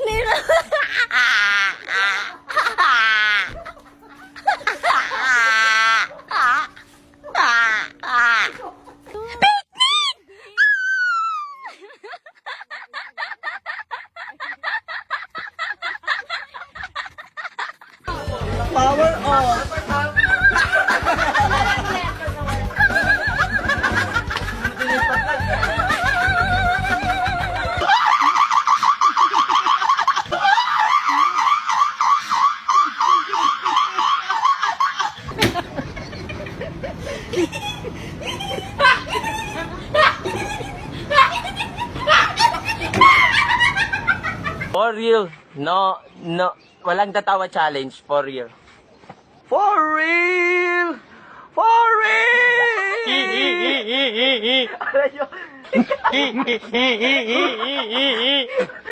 Nino. Power on! For real. No, no. Walang tatawa challenge. For real. For real! For real! Alam nyo,